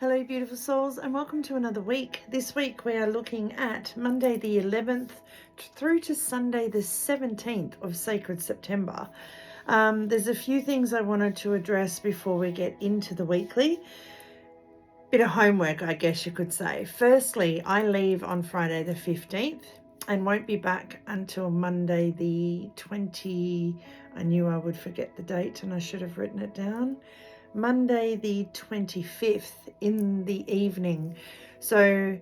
Hello, beautiful souls, and welcome to another week. This week we are looking at Monday the 11th through to Sunday the 17th of Sacred September. There's a few things I wanted to address before we get into the weekly. Bit of homework, I guess you could say. Firstly, I leave on Friday the 15th and won't be back until Monday the 20. I knew I would forget the date and I should have written it down. Monday the 25th in the evening. So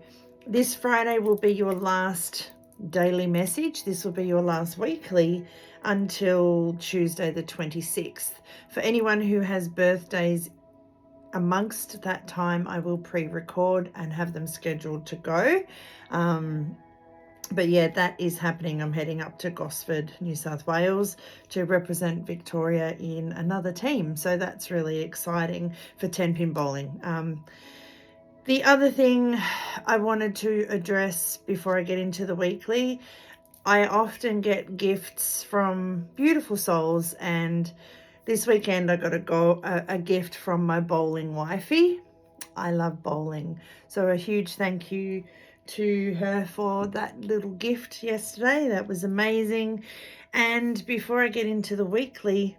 this Friday will be your last daily message. This will be your last weekly until Tuesday the 26th. For anyone who has birthdays amongst that time, I will pre-record and have them scheduled to go. But yeah, that is happening. I'm heading up to Gosford, New South Wales to represent Victoria in another team. So that's really exciting for 10-pin bowling. The other thing I wanted to address before I get into the weekly, I often get gifts from beautiful souls, and this weekend I got a gift from my bowling wifey. I love bowling. So a huge thank you to her for that little gift yesterday. That was amazing. And before I get into the weekly,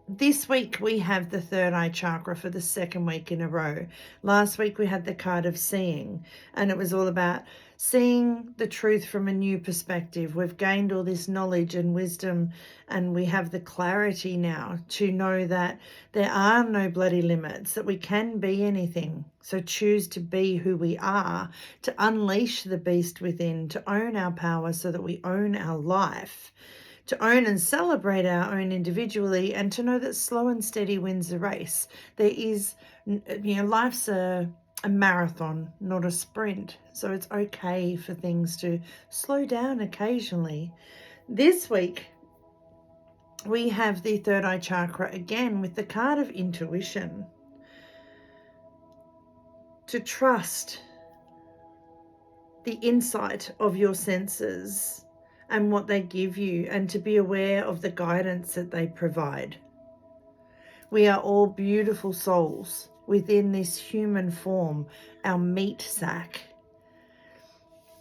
this week we have the third eye chakra for the second week in a row. Last week we had the card of seeing, and it was all about seeing the truth from a new perspective. We've gained all this knowledge and wisdom, and we have the clarity now to know that there are no bloody limits, that we can be anything. So choose to be who we are, to unleash the beast within, to own our power so that we own our life, to own and celebrate our own individually, and to know that slow and steady wins the race. There is, life's a marathon, not a sprint. So it's okay for things to slow down occasionally. This week, we have the third eye chakra again with the card of intuition. To trust the insight of your senses and what they give you, and to be aware of the guidance that they provide. We are all beautiful souls within this human form, our meat sack.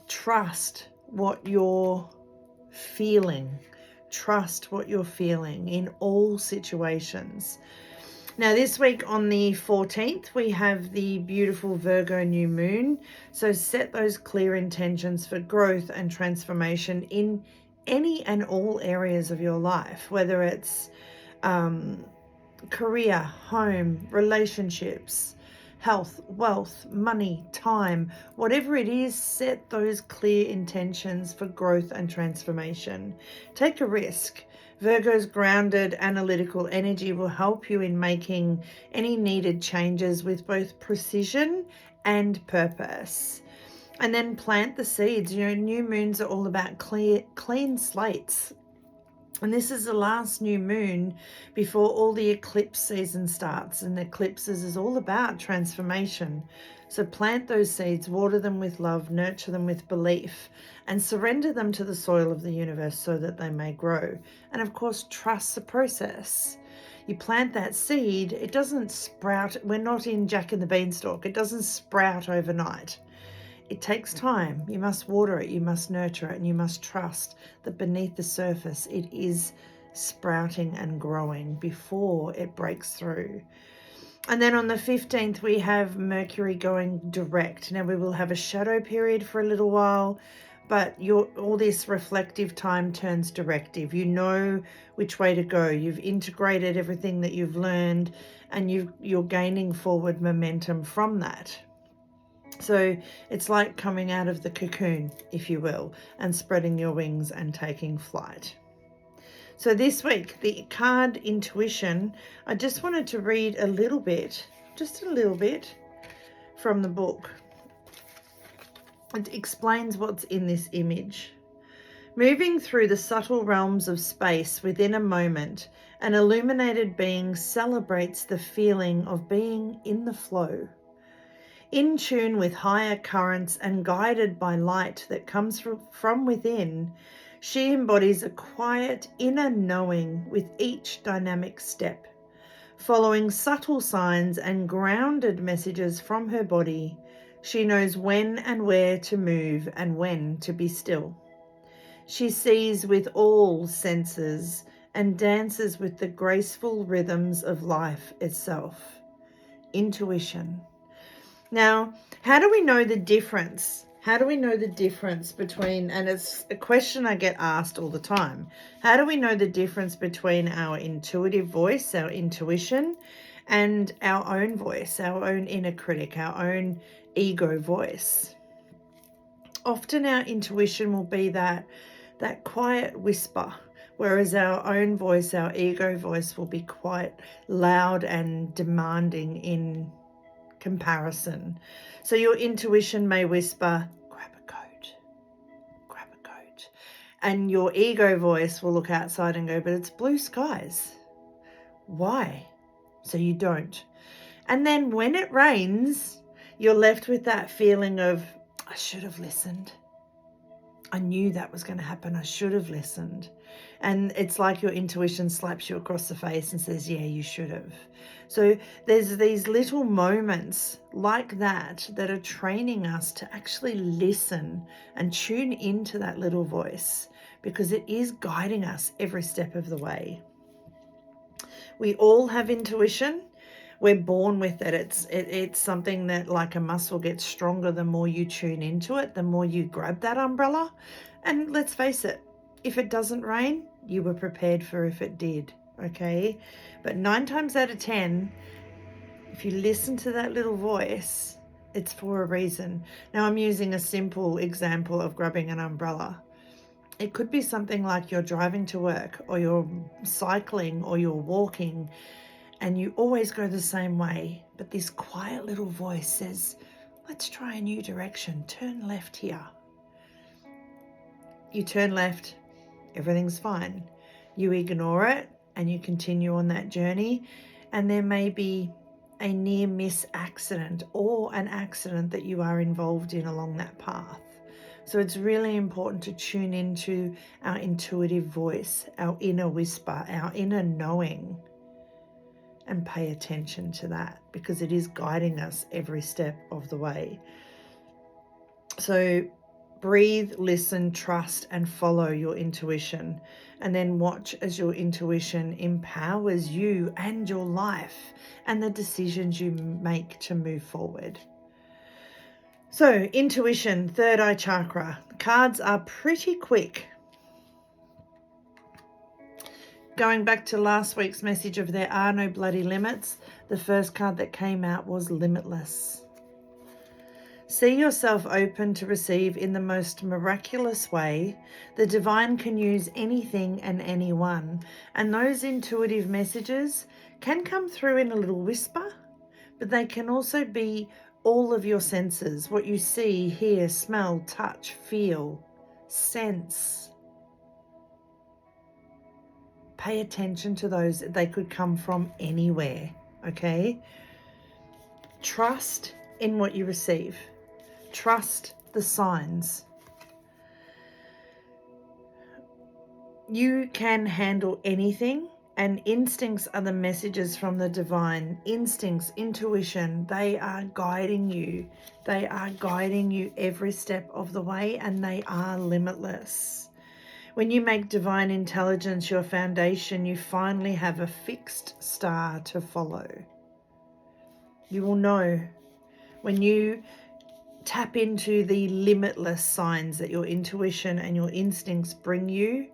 Trust what you're feeling. Trust what you're feeling in all situations. Now this week on the 14th, we have the beautiful Virgo New Moon. So set those clear intentions for growth and transformation in any and all areas of your life, whether it's career, home, relationships, health, wealth, money, time, whatever it is, set those clear intentions for growth and transformation. Take a risk. Virgo's grounded analytical energy will help you in making any needed changes with both precision and purpose. And then plant the seeds. New moons are all about clean slates. And this is the last new moon before all the eclipse season starts. And eclipses is all about transformation. So plant those seeds, water them with love, nurture them with belief, and surrender them to the soil of the universe so that they may grow. And of course, trust the process. You plant that seed, it doesn't sprout. We're not in Jack and the Beanstalk. It doesn't sprout overnight. It takes time. You must water it, you must nurture it, and you must trust that beneath the surface it is sprouting and growing before it breaks through. And then on the 15th, we have Mercury going direct. Now we will have a shadow period for a little while, but all this reflective time turns directive. You know which way to go. You've integrated everything that you've learned, and you're gaining forward momentum from that. So it's like coming out of the cocoon, if you will, and spreading your wings and taking flight. So this week, the card intuition, I just wanted to read a little bit, just a little bit from the book. It explains what's in this image. Moving through the subtle realms of space within a moment, an illuminated being celebrates the feeling of being in the flow. In tune with higher currents and guided by light that comes from within, she embodies a quiet inner knowing with each dynamic step. Following subtle signs and grounded messages from her body, she knows when and where to move and when to be still. She sees with all senses and dances with the graceful rhythms of life itself. Intuition. Now, how do we know the difference? How do we know the difference between, and it's a question I get asked all the time, how do we know the difference between our intuitive voice, our intuition, and our own voice, our own inner critic, our own ego voice? Often our intuition will be that quiet whisper, whereas our own voice, our ego voice, will be quite loud and demanding in comparison. So your intuition may whisper, grab a coat, grab a coat. And your ego voice will look outside and go, but it's blue skies. Why? So you don't. And then when it rains, you're left with that feeling of, I should have listened. I knew that was going to happen. I should have listened. And it's like your intuition slaps you across the face and says, yeah, you should have. So there's these little moments like that are training us to actually listen and tune into that little voice, because it is guiding us every step of the way. We all have intuition. We're born with it. It's something that, like a muscle, gets stronger the more you tune into it, the more you grab that umbrella. And let's face it, if it doesn't rain, you were prepared for if it did, okay? But 9 times out of 10, if you listen to that little voice, it's for a reason. Now, I'm using a simple example of grabbing an umbrella. It could be something like you're driving to work, or you're cycling, or you're walking, and you always go the same way, but this quiet little voice says, let's try a new direction, turn left here. You turn left, everything's fine. You ignore it and you continue on that journey, and there may be a near miss accident or an accident that you are involved in along that path. So it's really important to tune into our intuitive voice, our inner whisper, our inner knowing, and pay attention to that, because it is guiding us every step of the way. So breathe, listen, trust, and follow your intuition, and then watch as your intuition empowers you and your life and the decisions you make to move forward. So intuition, third eye chakra. Cards are pretty quick. Going back to last week's message of there are no bloody limits, the first card that came out was Limitless. See yourself open to receive in the most miraculous way. The divine can use anything and anyone, and those intuitive messages can come through in a little whisper, but they can also be all of your senses, what you see, hear, smell, touch, feel, sense. Pay attention to those. They could come from anywhere, okay? Trust in what you receive. Trust the signs. You can handle anything, and instincts are the messages from the divine. Instincts, intuition, they are guiding you. They are guiding you every step of the way, and they are limitless. When you make divine intelligence your foundation, you finally have a fixed star to follow. You will know when you tap into the limitless signs that your intuition and your instincts bring you,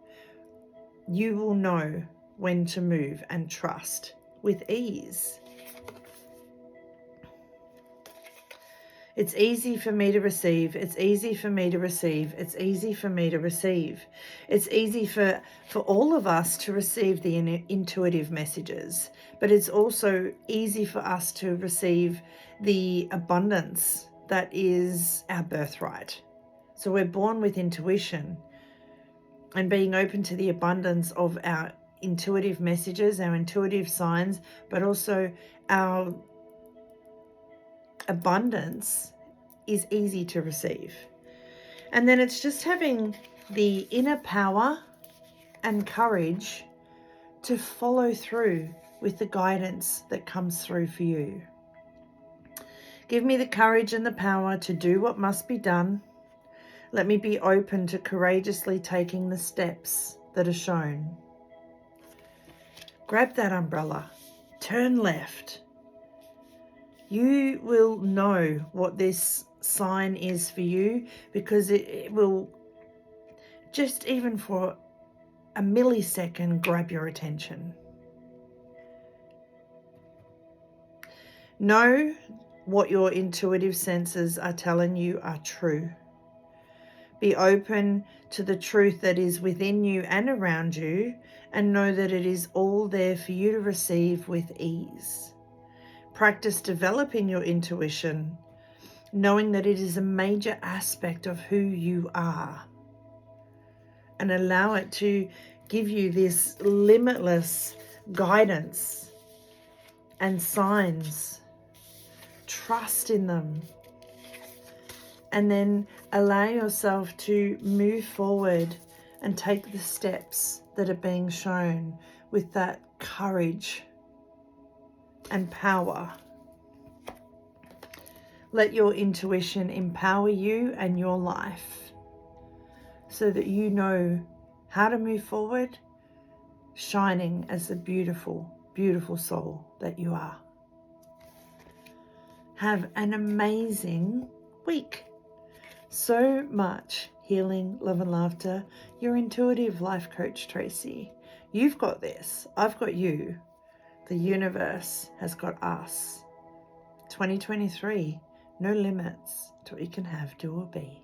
you will know when to move and trust with ease. It's easy for me to receive. It's easy for me to receive. It's easy for me to receive. It's easy for all of us to receive the intuitive messages, but it's also easy for us to receive the abundance that is our birthright. So we're born with intuition, and being open to the abundance of our intuitive messages, our intuitive signs, but also our abundance is easy to receive. And then it's just having the inner power and courage to follow through with the guidance that comes through for you. Give me the courage and the power to do what must be done. Let me be open to courageously taking the steps that are shown. Grab that umbrella, turn left. You will know what this sign is for you, because it will just even for a millisecond grab your attention. Know what your intuitive senses are telling you are true. Be open to the truth that is within you and around you, and know that it is all there for you to receive with ease. Practice developing your intuition, knowing that it is a major aspect of who you are, and allow it to give you this limitless guidance and signs. Trust in them, and then allow yourself to move forward and take the steps that are being shown with that courage and power. Let your intuition empower you and your life so that you know how to move forward, shining as the beautiful, beautiful soul that you are. Have an amazing week. So much healing, love and laughter. Your intuitive life coach, Tracy. You've got this. I've got you. The universe has got us. 2023, no limits to what you can have, do or be.